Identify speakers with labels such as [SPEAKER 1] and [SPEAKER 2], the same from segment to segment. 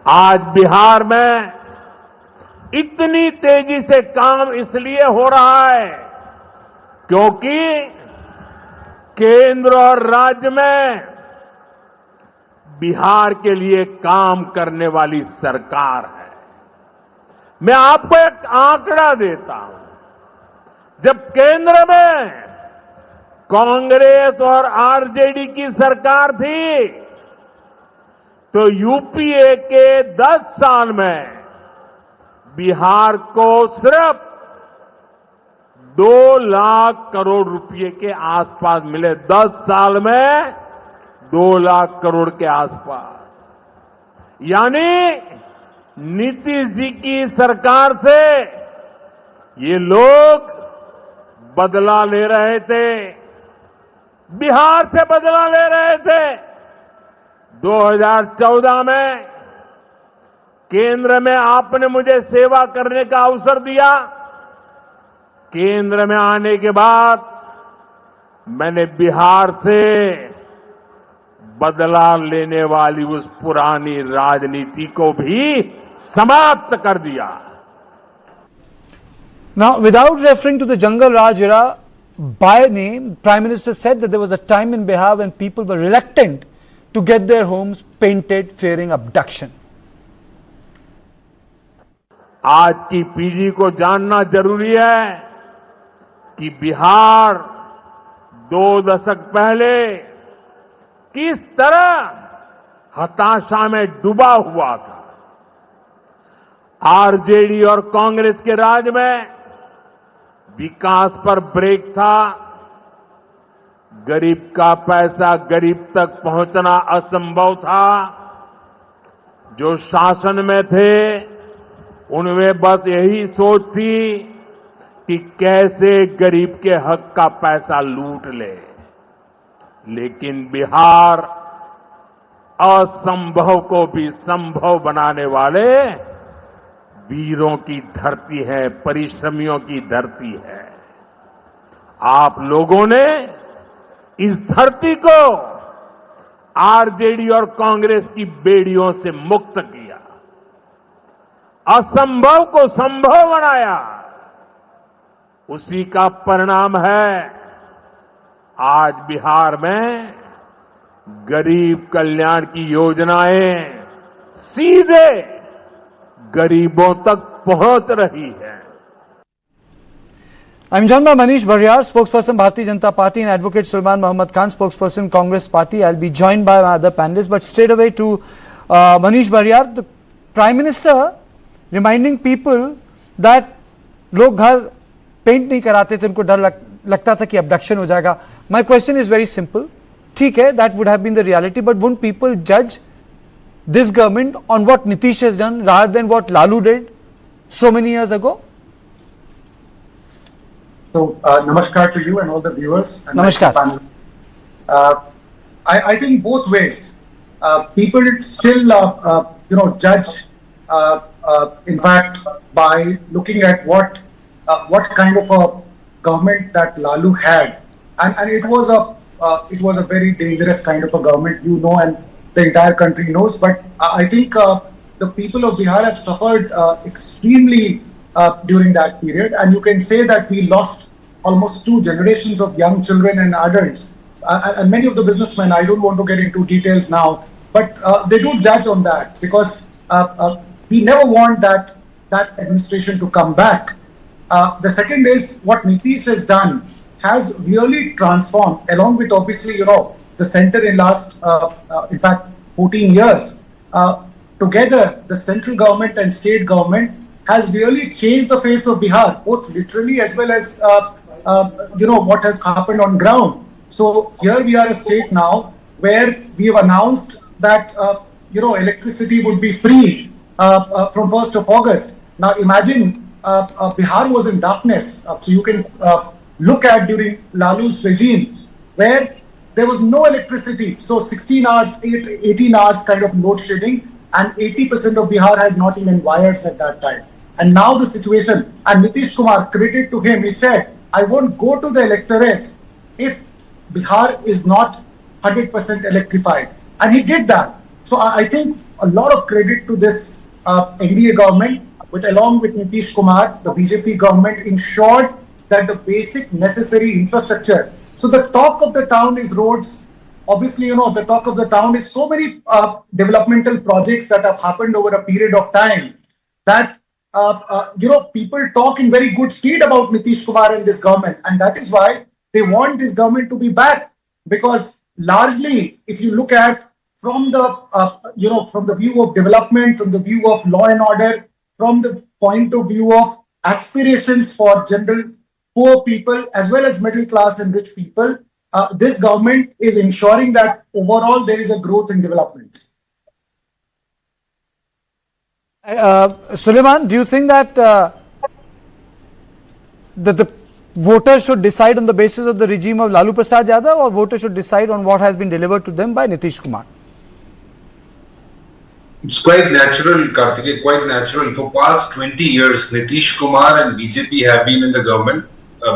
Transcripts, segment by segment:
[SPEAKER 1] आज बिहार में इतनी तेजी से काम इसलिए हो रहा है क्योंकि केंद्र और राज्य में बिहार के लिए काम करने वाली सरकार है। मैं आपको एक आंकड़ा देता हूं। जब केंद्र में कांग्रेस और आरजेडी की सरकार थी तो यूपीए के 10 साल में बिहार को सिर्फ 2 लाख करोड़ रुपए के आसपास मिले। 10 साल में 2 लाख करोड़ के आसपास। यानी नीतीश जी की सरकार से ये लोग बदला ले रहे थे, बिहार से बदला ले रहे थे। 2014 में केंद्र में आपने मुझे सेवा करने का अवसर दिया। केंद्र में आने के बाद मैंने बिहार से बदला लेने वाली उस पुरानी राजनीति को भी समाप्त कर दिया।
[SPEAKER 2] Now, without referring to the Jungle Raj era by name, Prime Minister said that there was a time in Bihar when people were reluctant to get their homes painted, fearing abduction.
[SPEAKER 1] आज की पीढ़ी को जानना जरूरी है कि बिहार 2 दशक पहले किस तरह हताशा में डूबा हुआ था। आरजेडी और कांग्रेस के राज में विकास पर ब्रेक था। गरीब का पैसा गरीब तक पहुंचना असंभव था। जो शासन में थे उनमें बस यही सोच थी कि कैसे गरीब के हक का पैसा लूट ले। लेकिन बिहार असंभव को भी संभव बनाने वाले वीरों की धरती है, परिश्रमियों की धरती है। आप लोगों ने इस धरती को आरजेडी और कांग्रेस की बेड़ियों से मुक्त किया, असंभव को संभव बनाया। उसी का परिणाम है आज बिहार में गरीब कल्याण की योजनाएं सीधे गरीबों तक पहुंच रही है।
[SPEAKER 2] I'm joined by Manish Bharyar, spokesperson Bharatiya Janata Party, and Advocate Sulman Muhammad Khan, spokesperson Congress Party. I'll be joined by my other panelists, but straight away to Manish Bharyar, the Prime Minister reminding people that लोग घर paint नहीं कराते थे, उनको डर लगता था कि abduction हो जाएगा. My question is very simple. ठीक है, that would have been the reality, but wouldn't people judge this government on what Nitish has done rather than what Lalu did so many years ago?
[SPEAKER 3] So, namaskar to you and all the viewers. And
[SPEAKER 2] Namaskar.
[SPEAKER 3] I think both ways. People still, judge. In fact, by looking at what kind of a government that Lalu had, and it was a very dangerous kind of a government, and the entire country knows. But I think the people of Bihar have suffered extremely during that period, and you can say that we lost almost 2 generations of young children and adults, and many of the businessmen. I don't want to get into details now, but they do judge on that because we never want that administration to come back. The second is what Nitish has done has really transformed, along with obviously the center in last in fact 14 years. Together, the central government and state government has really changed the face of Bihar, both literally as well as what has happened on ground. So here we are a state now where we have announced that electricity would be free from 1st of August. Now imagine Bihar was in darkness. So you can look at during Lalu's regime where there was no electricity. So 16 hours, 18 hours kind of load shedding, and 80% of Bihar had not even wires at that time. And now the situation, and Nitish Kumar, credit to him, he said, I won't go to the electorate if Bihar is not 100% electrified. And he did that. So I think a lot of credit to this NDA government, which along with Nitish Kumar, the BJP government, ensured that the basic necessary infrastructure. So the talk of the town is roads. Obviously, the talk of the town is so many developmental projects that have happened over a period of time that, people talk in very good speed about Nitish Kumar and this government. And that is why they want this government to be back. Because largely, if you look at from the, from the view of development, from the view of law and order, from the point of view of aspirations for general poor people, as well as middle class and rich people, this government is ensuring that overall there is a growth and development.
[SPEAKER 2] Suleiman, do you think that that the voters should decide on the basis of the regime of Lalu Prasad Yadav, or voters should decide on what has been delivered to them by Nitish Kumar?
[SPEAKER 4] It's quite natural, Karthikeya, quite natural. For past 20 years, Nitish Kumar and BJP have been in the government,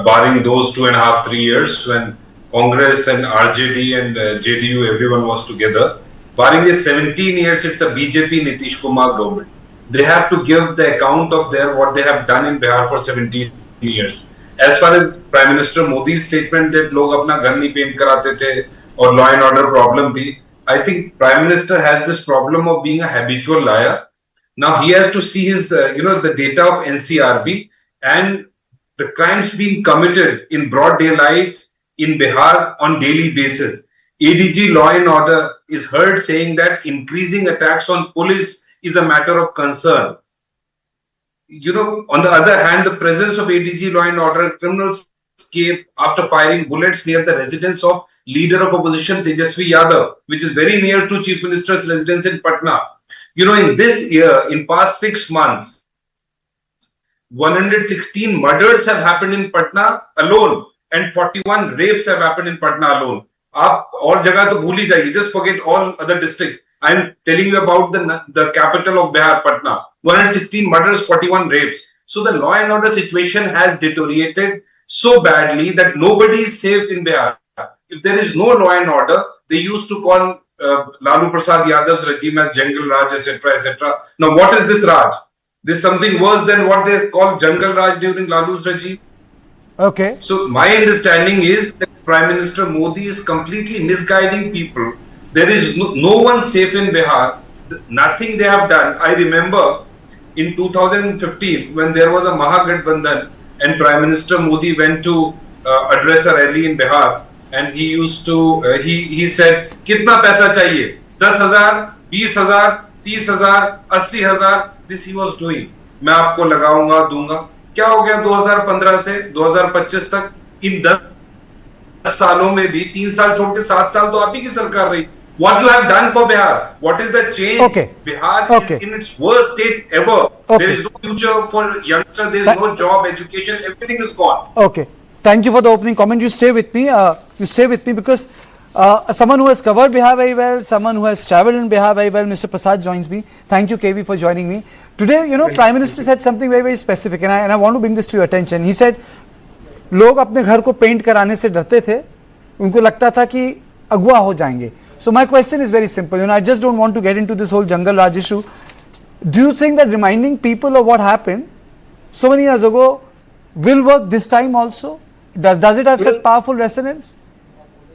[SPEAKER 4] barring those 2.5, 3 years when Congress and RJD and JDU, everyone was together. Barring the 17 years, it's a BJP Nitish Kumar government. They have to give the account of what they have done in Bihar for 17 years. As far as Prime Minister Modi's statement that log apna ghar nahi paint karate the or law and order problem thi, I think Prime Minister has this problem of being a habitual liar. Now he has to see his, the data of NCRB and the crimes being committed in broad daylight in Bihar on daily basis. ADG Law and Order is heard saying that increasing attacks on police is a matter of concern. On the other hand, the presence of ADG Law and Order, criminals escape after firing bullets near the residence of leader of opposition Tejasvi Yadav, which is very near to Chief Minister's residence in Patna. In this year, in past 6 months, 116 murders have happened in Patna alone and 41 rapes have happened in Patna alone. Aap aur jagah to bhool hi jaiye, just forget all other districts. I am telling you about the capital of Bihar, Patna. 116 murders, 41 rapes. So the law and order situation has deteriorated so badly that nobody is safe in Bihar. If there is no law and order, they used to call Lalu Prasad Yadav's regime as Jungle Raj, etc., etc. Now, what is this Raj? This is something worse than what they called Jungle Raj during Lalu's regime.
[SPEAKER 2] Okay.
[SPEAKER 4] So my understanding is that Prime Minister Modi is completely misguiding people. There is no one safe in Bihar. Nothing they have done. I remember in 2015 when there was a Mahagathbandhan and Prime Minister Modi went to address a rally in Bihar and he used to, he said, "Kitna paisa chahiye? 10,000, 20,000, 30,000, 80,000." This he was doing. मैं आपको लगाऊंगा, दूंगा. क्या हो गया 2015 से 2025 तक? इन 10 सालों में भी 3 साल छोड़ के 7 साल तो आप ही की सरकार रही. What you have done for Bihar? What is the change?
[SPEAKER 2] Okay.
[SPEAKER 4] Bihar
[SPEAKER 2] Okay.
[SPEAKER 4] is in its worst state ever.
[SPEAKER 2] Okay.
[SPEAKER 4] There is no future for youngsters. There is no job, education. Everything is gone.
[SPEAKER 2] Okay. Thank you for the opening comment. You stay with me. Because someone who has covered Bihar very well, someone who has travelled in Bihar very well, Mr. Prasad joins me. Thank you, KV, for joining me. Today, Prime Minister said something very, very specific, and I want to bring this to your attention. He said, लोग अपने घर को paint कराने से डरते थे, उनको लगता था कि अगवा हो जाएंगे. So my question is very simple. I just don't want to get into this whole Jungle Raj issue. Do you think that reminding people of what happened so many years ago will work this time also? Does it have such powerful resonance?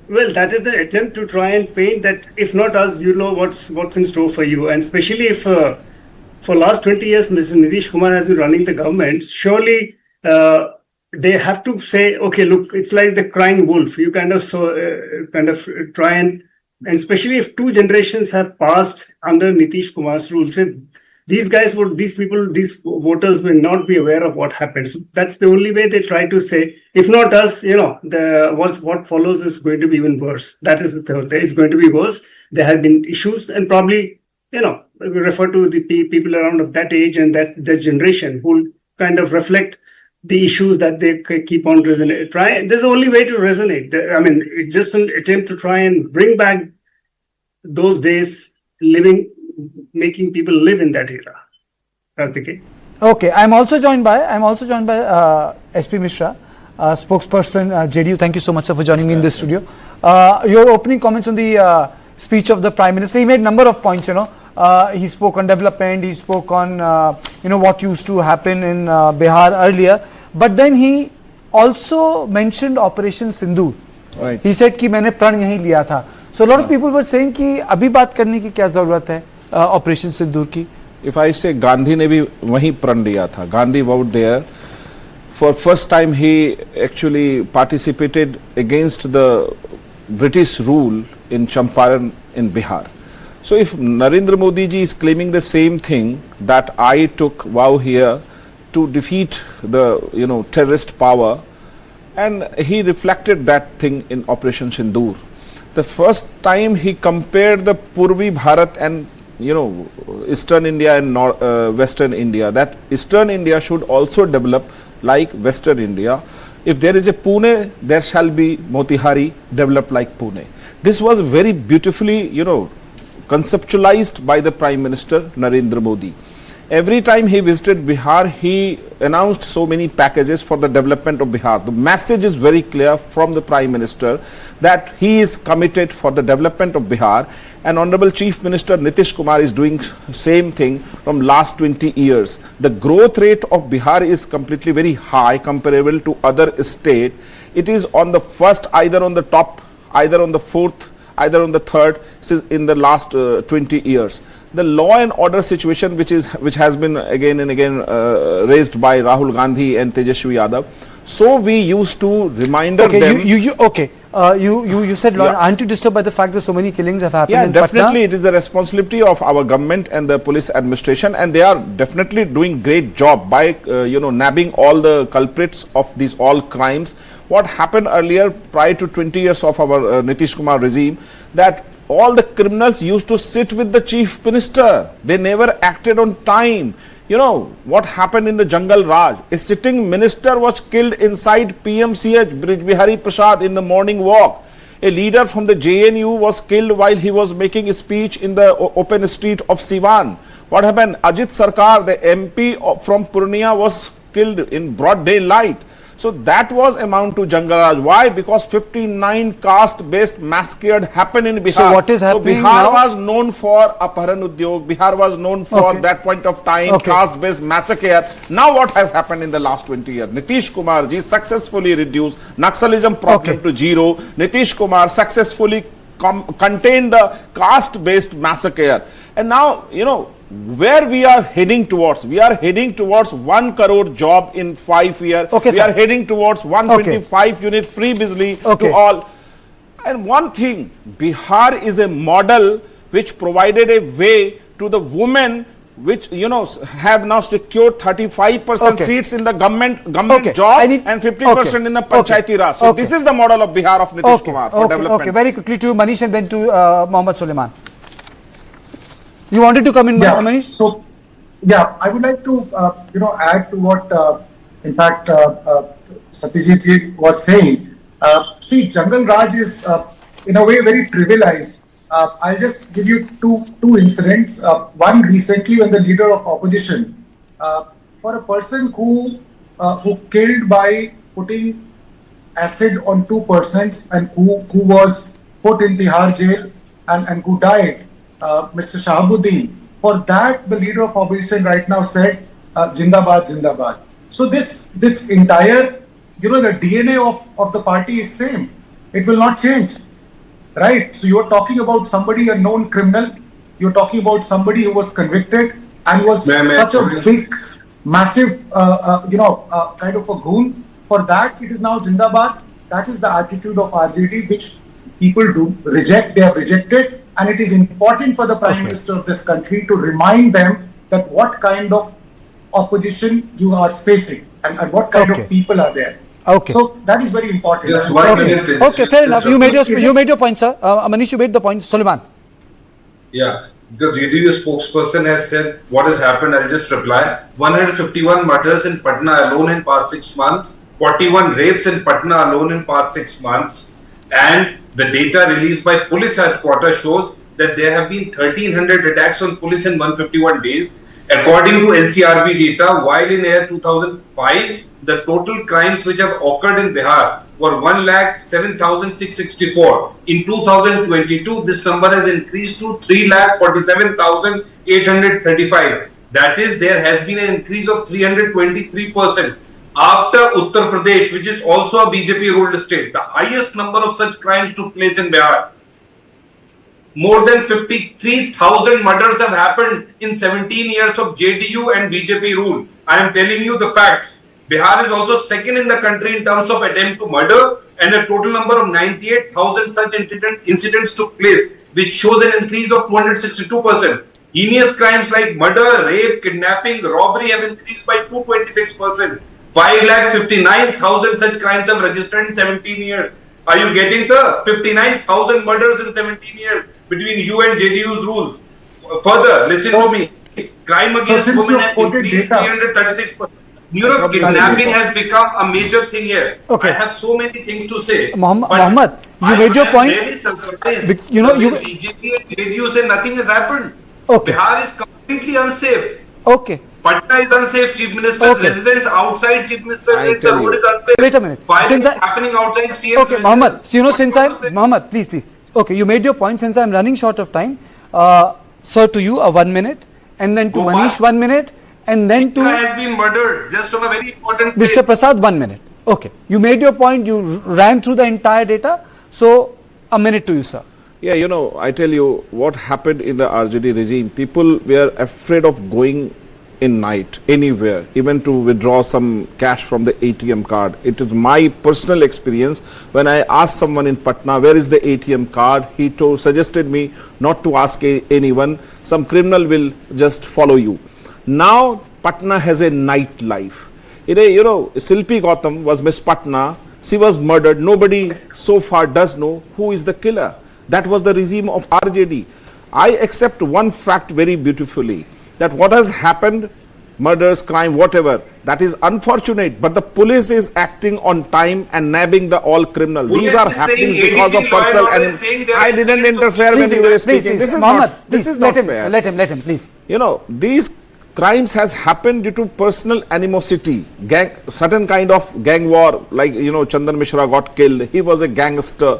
[SPEAKER 5] Well, that is the attempt to try and paint that if not us, what's in store for you. And especially if for last 20 years, Mr. Nitish Kumar has been running the government, surely they have to say, okay, look, it's like the crying wolf. You kind of try and especially if 2 generations have passed under Nitish Kumar's rule, say these voters will not be aware of what happened. So that's the only way they try to say, if not us, what follows is going to be even worse. That is the third. It's going to be worse. There have been issues, and probably, we refer to the people around of that age and that generation who kind of reflect the issues that they keep on resonate. There's the only way to resonate. It's just an attempt to try and bring back those days, making people live in that era. Karthikeya.
[SPEAKER 2] Okay, I'm also joined by SP Mishra, spokesperson JDU. Thank you so much, sir, for joining me in this studio. Your opening comments on the speech of the Prime Minister. He made a number of points. He spoke on development, he spoke on what used to happen in Bihar earlier, but then he also mentioned Operation Sindoor.
[SPEAKER 6] Right.
[SPEAKER 2] He said कि मैंने प्रण यहीं लिया था. So a lot of people were saying कि अभी बात करने की क्या जरूरत है Operation Sindoor की.
[SPEAKER 6] If I say गांधी ने भी वहीं प्रण लिया था. Gandhi vowed there. For first time he actually participated against the British rule in Champaran in Bihar. So if Narendra Modi ji is claiming the same thing, that I took vow here to defeat the terrorist power, and he reflected that thing in Operation Sindoor. The first time he compared the Purvi Bharat and Eastern India and Western India, that Eastern India should also develop like Western India. If there is a Pune, there shall be Motihari, developed like Pune. This was very beautifully, conceptualized by the Prime Minister Narendra Modi. Every time he visited Bihar, he announced so many packages for the development of Bihar. The message is very clear from the Prime Minister that he is committed for the development of Bihar, and Honorable Chief Minister Nitish Kumar is doing same thing from last 20 years. The growth rate of Bihar is completely very high comparable to other states. It is on the first, either on the top, either on the fourth, either on the third in the last 20 years. The law and order situation which has been again and again raised by Rahul Gandhi and Tejashwi Yadav. So we used to remind them.
[SPEAKER 2] You said law. Aren't you disturbed by the fact that so many killings have happened in
[SPEAKER 6] definitely
[SPEAKER 2] Patna?
[SPEAKER 6] It is the responsibility of our government and the police administration, and they are definitely doing great job by nabbing all the culprits of these all crimes. What happened earlier prior to 20 years of our Nitish Kumar regime, that all the criminals used to sit with the chief minister. They never acted on time. What happened in the Jungle Raj? A sitting minister was killed inside PMCH, Bihari Prasad, in the morning walk. A leader from the JNU was killed while he was making a speech in the open street of Siwan. What happened? Ajit Sarkar, the MP from Purnia, was killed in broad daylight. So that was amount to Jungle Raj. Why? Because 59 caste-based massacre happened in Bihar.
[SPEAKER 2] So what is happening
[SPEAKER 6] Bihar
[SPEAKER 2] now?
[SPEAKER 6] was known for Aparan Udyog. Bihar was known for that point of time, caste-based massacre. Now what has happened in the last 20 years? Nitish Kumar ji successfully reduced Naxalism problem to zero. Nitish Kumar successfully contained the caste-based massacre. And now, where we are heading towards? We are heading towards 1 crore job in 5 years. We are heading towards 125 unit free bijli to all. And one thing, Bihar is a model which provided a way to the women which have now secured 35% seats in the government job and 50% in the Panchayati Raj. So this is the model of Bihar of Nitish Kumar for development.
[SPEAKER 2] Okay, very quickly to Manish and then to Mohammad Suleiman. You wanted to come in, Manish?
[SPEAKER 3] So, I would like to, add to what, in fact, Satyajit ji was saying. See, Jungle Raj is, in a way, very trivialized. I'll just give you two incidents. One recently, when the leader of opposition, for a person who killed by putting acid on 2 persons and who was put in Tihar jail and who died, Mr. Shahabuddin, for that the leader of opposition right now said, Jindabad, Jindabad. So this entire, the DNA of the party is same. It will not change, right? So you are talking about somebody, a known criminal. You're talking about somebody who was convicted and was such a big, massive, kind of a goon. For that, it is now Jindabad. That is the attitude of RJD, which people do reject. They have rejected. And it is important for the Prime Minister of this country to remind them that what kind of opposition you are facing and what kind of people are there. So that is very important.
[SPEAKER 4] Just 1 minute.
[SPEAKER 2] Okay, fair enough. You made your point, sir. Manish, you made the point. Suleiman.
[SPEAKER 4] Yeah, because JDU spokesperson has said what has happened. I'll just reply. 151 murders in Patna alone in past 6 months. 41 rapes in Patna alone in past 6 months. And the data released by police headquarters shows that there have been 1,300 attacks on police in 151 days. According to NCRB data, while in year 2005, the total crimes which have occurred in Bihar were 1,07,664. In 2022, this number has increased to 3,47,835. That is, there has been an increase of 323%. After Uttar Pradesh, which is also a BJP-ruled state, the highest number of such crimes took place in Bihar. More than 53,000 murders have happened in 17 years of JDU and BJP rule. I am telling you the facts. Bihar is also second in the country in terms of attempt to murder, and a total number of 98,000 such incidents took place, which shows an increase of 262%. Heinous crimes like murder, rape, kidnapping, robbery have increased by 226%. 5,59,000 such crimes have registered in 17 years. Are you getting, sir? 59,000 murders in 17 years between you and JDU's rules. Further, listen to me. Crime against women has increased 336%. You know, kidnapping has become a major thing here.
[SPEAKER 2] Okay.
[SPEAKER 4] I have so many things to say.
[SPEAKER 2] Mohammed, you made your point.
[SPEAKER 4] Really surprised.
[SPEAKER 2] You know,
[SPEAKER 4] BJP and JDU say nothing has happened.
[SPEAKER 2] Okay.
[SPEAKER 4] Bihar is completely unsafe.
[SPEAKER 2] Okay.
[SPEAKER 4] Patna is unsafe. Chief Minister's
[SPEAKER 2] Okay.
[SPEAKER 4] residence outside Chief Minister's
[SPEAKER 6] I
[SPEAKER 4] residence, the
[SPEAKER 6] tell
[SPEAKER 4] road
[SPEAKER 6] you.
[SPEAKER 4] is unsafe.
[SPEAKER 2] Wait a minute.
[SPEAKER 4] Fire
[SPEAKER 2] Since
[SPEAKER 4] is
[SPEAKER 2] I-
[SPEAKER 4] happening outside CM.
[SPEAKER 2] Okay, Mohammed. So, you know, since Mohammed, please. Okay, you made your point. Since I'm running short of time, sir, to you, 1 minute, and then to
[SPEAKER 4] Gopal.
[SPEAKER 2] Manish, 1 minute, and then to
[SPEAKER 4] has been murdered just on a very important
[SPEAKER 2] Mr.
[SPEAKER 4] place.
[SPEAKER 2] Prasad, 1 minute. Okay, you made your point. You ran through the entire data. So, a minute to you, sir.
[SPEAKER 6] Yeah, you know, I tell you what happened in the RJD regime. People were afraid of going in night anywhere, even to withdraw some cash from the ATM card. It is my personal experience. When I asked someone in Patna, where is the ATM card? He suggested me not to ask anyone. Some criminal will just follow you. Now, Patna has a nightlife. You know, Silpi Gautam was Miss Patna. She was murdered. Nobody so far does know who is the killer. That was the regime of RJD. I accept one fact very beautifully, that what has happened, murders, crime, whatever, that is unfortunate, but the police is acting on time and nabbing the all criminal.
[SPEAKER 4] Police
[SPEAKER 6] These are
[SPEAKER 4] is
[SPEAKER 6] happening
[SPEAKER 4] saying
[SPEAKER 6] because of
[SPEAKER 4] ADT law and
[SPEAKER 6] personal
[SPEAKER 4] order is saying there are
[SPEAKER 6] I didn't
[SPEAKER 4] incidents of-
[SPEAKER 6] interfere when you were speaking. This is
[SPEAKER 2] Mohammed,
[SPEAKER 6] not,
[SPEAKER 2] please,
[SPEAKER 6] this is not fair.
[SPEAKER 2] Let him, please.
[SPEAKER 6] You know, these crimes has happened due to personal animosity, certain kind of gang war, like, you know, Chandan Mishra got killed. He was a gangster.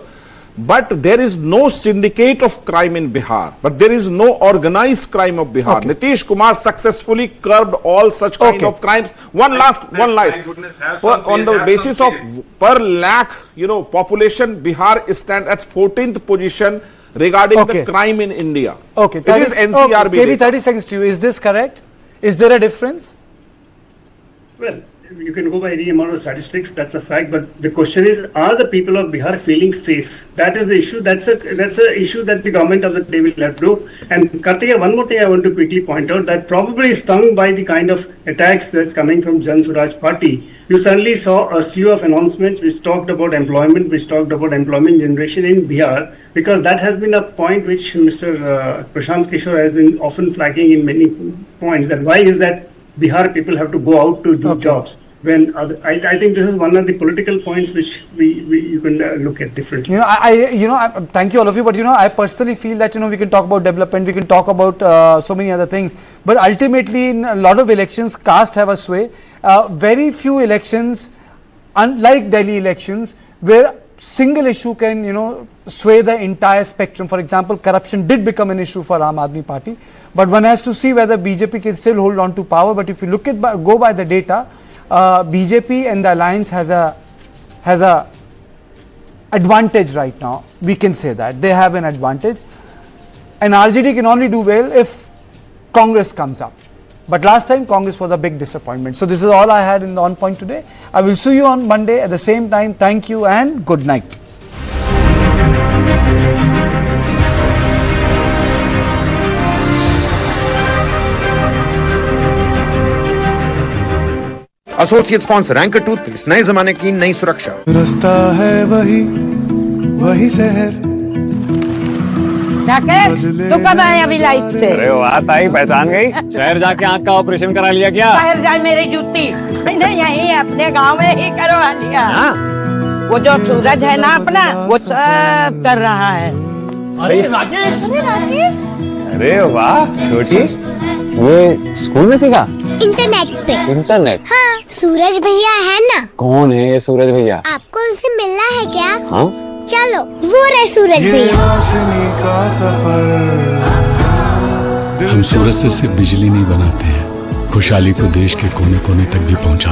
[SPEAKER 6] But there is no syndicate of crime in Bihar. But there is no organized crime of Bihar.
[SPEAKER 2] Okay.
[SPEAKER 6] Nitish Kumar successfully curbed all such kind
[SPEAKER 2] Okay.
[SPEAKER 6] of crimes. One last.
[SPEAKER 4] goodness, have some
[SPEAKER 6] On
[SPEAKER 4] faith,
[SPEAKER 6] the
[SPEAKER 4] have
[SPEAKER 6] basis
[SPEAKER 4] some
[SPEAKER 6] of
[SPEAKER 4] faith.
[SPEAKER 6] per lakh, you know, population, Bihar stands at 14th position regarding
[SPEAKER 2] Okay.
[SPEAKER 6] the crime in India.
[SPEAKER 2] Okay,
[SPEAKER 6] It is NCRB.
[SPEAKER 2] Okay, KB,
[SPEAKER 6] data.
[SPEAKER 2] 30 seconds to you. Is this correct? Is there a difference?
[SPEAKER 5] Well, you can go by any amount of statistics, that's a fact. But the question is, are the people of Bihar feeling safe? That is the issue. That's a issue that the government of the day will have to do. And Kartika, one more thing I want to quickly point out, that probably stung by the kind of attacks that's coming from Jan Swaraj Party, you suddenly saw a slew of announcements which talked about employment, which talked about employment generation in Bihar, because that has been a point which Mr. Prashant Kishore has been often flagging in many points, that why is that Bihar people have to go out to do jobs, when I think this is one of the political points which you can look at differently.
[SPEAKER 2] You know, I thank you all of you, but you know, I personally feel that, you know, we can talk about development, we can talk about so many other things, but ultimately in a lot of elections, caste have a sway. Very few elections, unlike Delhi elections, where single issue can, you know, sway the entire spectrum. For example, corruption did become an issue for Aam Aadmi Party, but one has to see whether BJP can still hold on to power. But if you look at go by the data, BJP and the alliance has a advantage right now. We can say that they have an advantage, and RJD can only do well if Congress comes up. But last time Congress was a big disappointment. So this is all I had in the On Point today. I will see you on Monday at the same time. Thank you and good night.
[SPEAKER 7] Associate sponsor anchor toothpaste, नए जमाने की नई सुरक्षा।
[SPEAKER 8] रास्ता है वही शहर।
[SPEAKER 9] तू कब आए अभी लाइफ से?
[SPEAKER 10] अरे वाह ताई, पहचान गई? शहर जाके आँख का ऑपरेशन करा लिया क्या?
[SPEAKER 9] शहर जाए मेरी जूती। नहीं, यही अपने गांव में ही करवा लिया। वो जो सूरज है ना अपना, वो सब कर रहा है।
[SPEAKER 10] अरे राकेश! अरे वाह छोटी, ये स्कूल में सीखा?
[SPEAKER 11] इंटरनेट पे।
[SPEAKER 10] इंटरनेट?
[SPEAKER 11] हाँ, सूरज भैया है ना?
[SPEAKER 10] कौन है ये सूरज भैया?
[SPEAKER 11] आपको उनसे मिलना है क्या?
[SPEAKER 10] हाँ?
[SPEAKER 11] चलो, वो रहे सूरज
[SPEAKER 8] ये
[SPEAKER 11] भैया।
[SPEAKER 8] रोशनी का सफर।
[SPEAKER 12] हम सूरज से सिर्फ बिजली नहीं बनाते हैं, खुशहाली को देश के कोने कोने तक भी पहुंचा